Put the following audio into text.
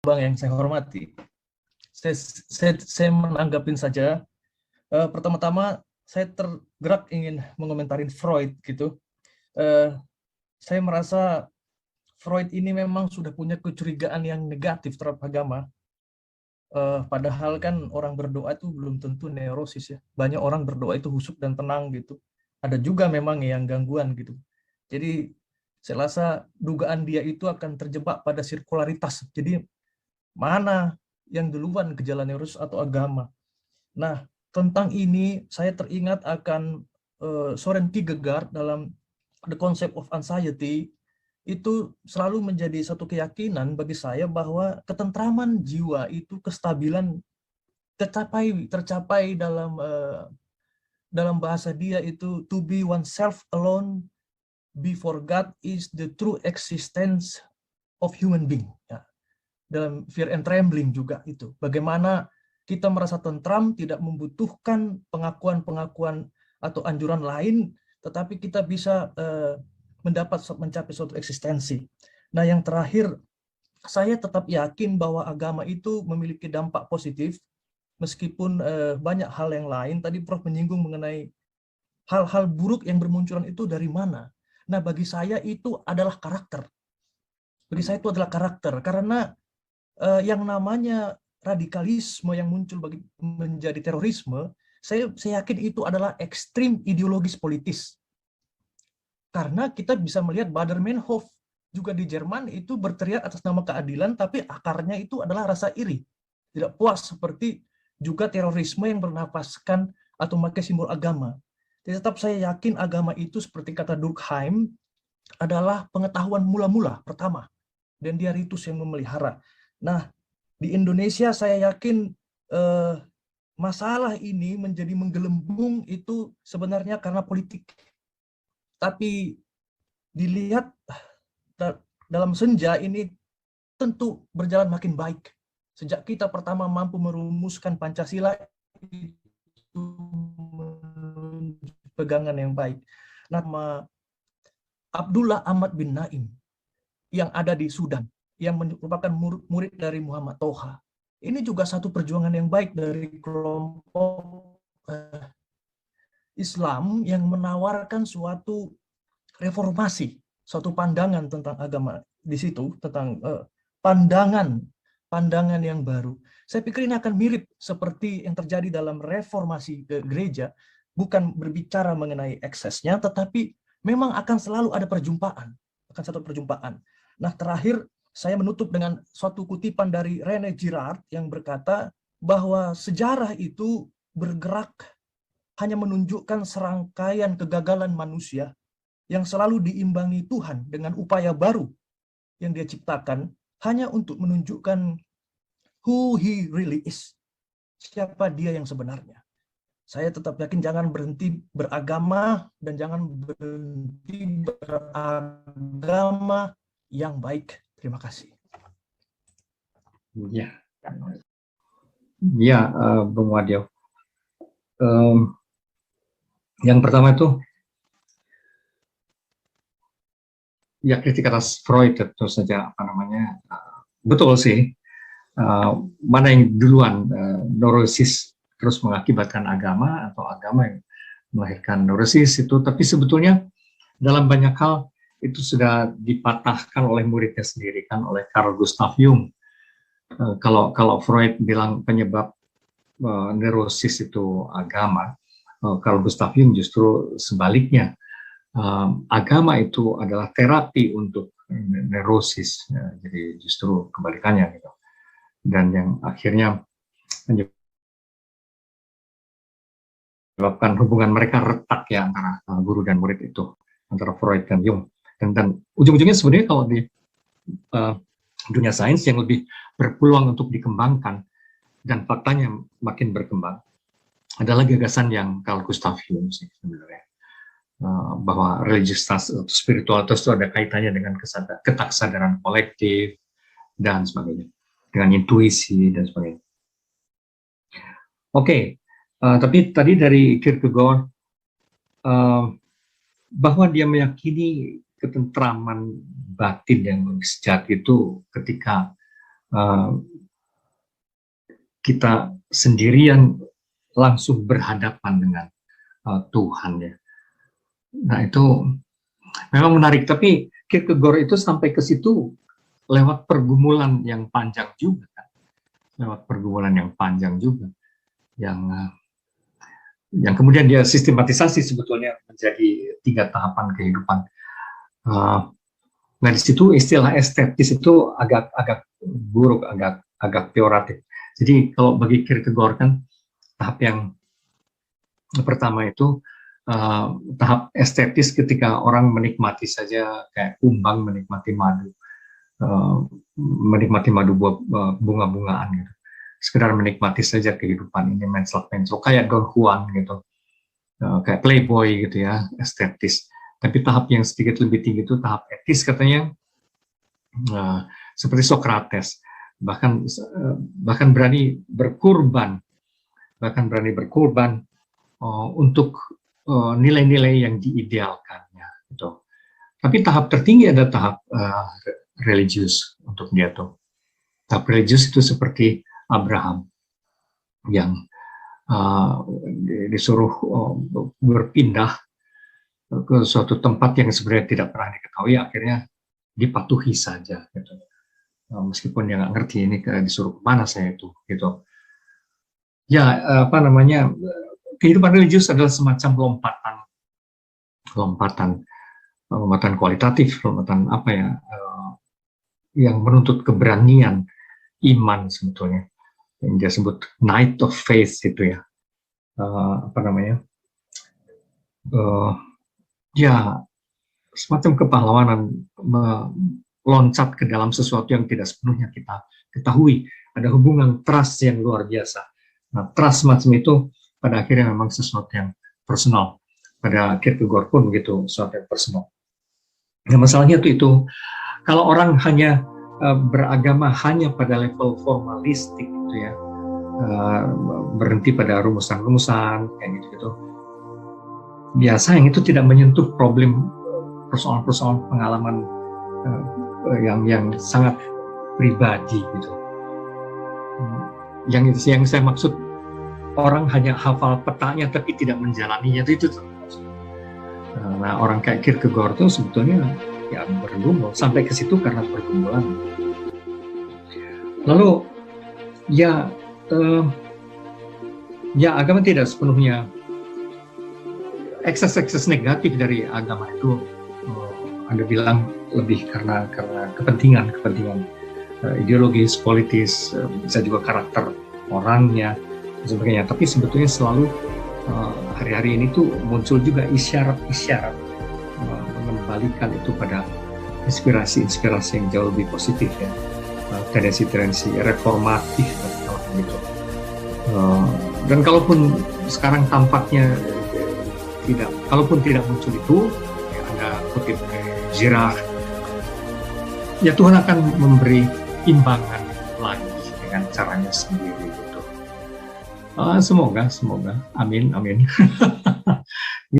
Bang yang saya hormati, saya menanggapin saja. Pertama-tama saya tergerak ingin mengomentarin Freud gitu. Saya merasa Freud ini memang sudah punya kecurigaan yang negatif terhadap agama. Padahal kan orang berdoa itu belum tentu neurosis ya. Banyak orang berdoa itu khusyuk dan tenang gitu. Ada juga memang yang gangguan gitu. Jadi saya rasa dugaan dia itu akan terjebak pada sirkularitas. Jadi mana yang duluan gejala neurosis atau agama. Nah, tentang ini saya teringat akan Soren Kierkegaard dalam The Concept of Anxiety. Itu selalu menjadi satu keyakinan bagi saya bahwa ketentraman jiwa itu, kestabilan tercapai dalam bahasa dia itu to be oneself alone before God is the true existence of human being. Ya. Dalam Fear and Trembling juga itu. Bagaimana kita merasa tentram, tidak membutuhkan pengakuan-pengakuan atau anjuran lain, tetapi kita bisa mencapai suatu eksistensi. Nah, yang terakhir, saya tetap yakin bahwa agama itu memiliki dampak positif, meskipun banyak hal yang lain. Tadi Prof menyinggung mengenai hal-hal buruk yang bermunculan itu dari mana. Nah, bagi saya itu adalah karakter. Bagi saya itu adalah karakter, karena yang namanya radikalisme yang muncul menjadi terorisme, saya yakin itu adalah ekstrim ideologis politis. Karena kita bisa melihat Baader-Meinhof juga di Jerman itu berteriak atas nama keadilan, tapi akarnya itu adalah rasa iri. Tidak puas, seperti juga terorisme yang bernapaskan atau memakai simbol agama. Tetap saya yakin agama itu, seperti kata Durkheim, adalah pengetahuan mula-mula pertama. Dan dia ritus yang memelihara. Nah, di Indonesia saya yakin masalah ini menjadi menggelembung itu sebenarnya karena politik. Tapi dilihat dalam senja ini tentu berjalan makin baik. Sejak kita pertama mampu merumuskan Pancasila, itu pegangan yang baik. Nama Abdullah Ahmad bin Naim yang ada di Sudan, yang merupakan murid dari Muhammad Toha. Ini juga satu perjuangan yang baik dari kelompok Islam yang menawarkan suatu reformasi, suatu pandangan tentang agama di situ, tentang pandangan yang baru. Saya pikir ini akan mirip seperti yang terjadi dalam reformasi gereja, bukan berbicara mengenai eksesnya, tetapi memang akan selalu ada perjumpaan, akan satu perjumpaan. Nah, terakhir saya menutup dengan suatu kutipan dari René Girard yang berkata bahwa sejarah itu bergerak hanya menunjukkan serangkaian kegagalan manusia yang selalu diimbangi Tuhan dengan upaya baru yang dia ciptakan hanya untuk menunjukkan who he really is, siapa dia yang sebenarnya. Saya tetap yakin jangan berhenti beragama dan jangan berhenti beragama yang baik. Terima kasih. Ya, ya, Bung Wadyo. Yang pertama itu, ya kritik atas Freud tentu saja betul sih. Mana yang duluan, neurosis terus mengakibatkan agama atau agama yang melahirkan neurosis itu, tapi sebetulnya dalam banyak hal itu sudah dipatahkan oleh muridnya sendiri kan, oleh Carl Gustav Jung. Kalau Freud bilang penyebab neurosis itu agama, Carl Gustav Jung justru sebaliknya, agama itu adalah terapi untuk neurosis, ya, jadi justru kebalikannya gitu. Dan yang akhirnya menyebabkan hubungan mereka retak ya antara guru dan murid itu, antara Freud dan Jung. Dan ujung-ujungnya sebenarnya kalau di dunia sains yang lebih berpeluang untuk dikembangkan dan faktanya makin berkembang adalah gagasan yang Carl Gustav Jung sih sebenarnya, bahwa religiusitas atau spiritualitas itu ada kaitannya dengan ketaksadaran kolektif dan sebagainya, dengan intuisi dan sebagainya. Oke, tapi tadi dari Kierkegaard bahwa dia meyakini ketentraman batin yang sejati itu ketika kita sendirian langsung berhadapan dengan Tuhan ya. Nah itu memang menarik, tapi Kierkegaard itu sampai ke situ lewat pergumulan yang panjang juga kan. Lewat pergumulan yang panjang juga yang kemudian dia sistematisasi sebetulnya menjadi 3 tahapan kehidupan. Nah di situ istilah estetis itu agak buruk, agak peoratif. Jadi kalau bagi Kierkegaard kan tahap yang pertama itu tahap estetis ketika orang menikmati saja kayak kumbang menikmati madu, bunga-bungaan gitu. Sekedar menikmati saja kehidupan ini menslak-menslok kayak Don Juan gitu, kayak playboy gitu ya, estetis. Tapi tahap yang sedikit lebih tinggi itu tahap etis katanya, seperti Socrates, bahkan berani berkorban untuk nilai-nilai yang diidealkannya gitu. Tapi tahap tertinggi ada tahap religius untuk dia tuh. Tahap religius itu seperti Abraham yang disuruh berpindah ke suatu tempat yang sebenarnya tidak pernah diketahui, akhirnya dipatuhi saja gitu. Meskipun dia nggak ngerti ini disuruh kemana saya itu gitu. Ya kehidupan religius adalah semacam lompatan kualitatif, lompatan yang menuntut keberanian iman sebetulnya, yang dia sebut night of faith itu ya, semacam kepahlawanan, meloncat ke dalam sesuatu yang tidak sepenuhnya kita ketahui. Ada hubungan trust yang luar biasa. Nah, trust macam itu pada akhirnya memang sesuatu yang personal. Pada Kierkegaard pun begitu, sesuatu yang personal. Nah, masalahnya itu kalau orang hanya beragama hanya pada level formalistik gitu ya, berhenti pada rumusan-rumusan kayak gitu, biasa yang itu tidak menyentuh problem persoalan-persoalan pengalaman yang sangat pribadi gitu. Yang saya maksud, orang hanya hafal petanya tapi tidak menjalaninya itu. Nah, orang kayak Kierkegaard itu sebetulnya ya bergumul sampai ke situ karena pergumulan. Lalu ya agama tidak sepenuhnya, ekses negatif dari agama itu Anda bilang lebih karena kepentingan ideologis, politis, bisa juga karakter orangnya dan sebagainya. Tapi sebetulnya selalu hari-hari ini tuh muncul juga isyarat-isyarat mengembalikan itu pada inspirasi-inspirasi yang jauh lebih positif ya, tendensi-tendensi reformatif gitu. Dan kalaupun sekarang tampaknya kalaupun tidak muncul itu, ya Anda kutip Girard, ya Tuhan akan memberi imbangan lagi dengan caranya sendiri gitu. Semoga, amin.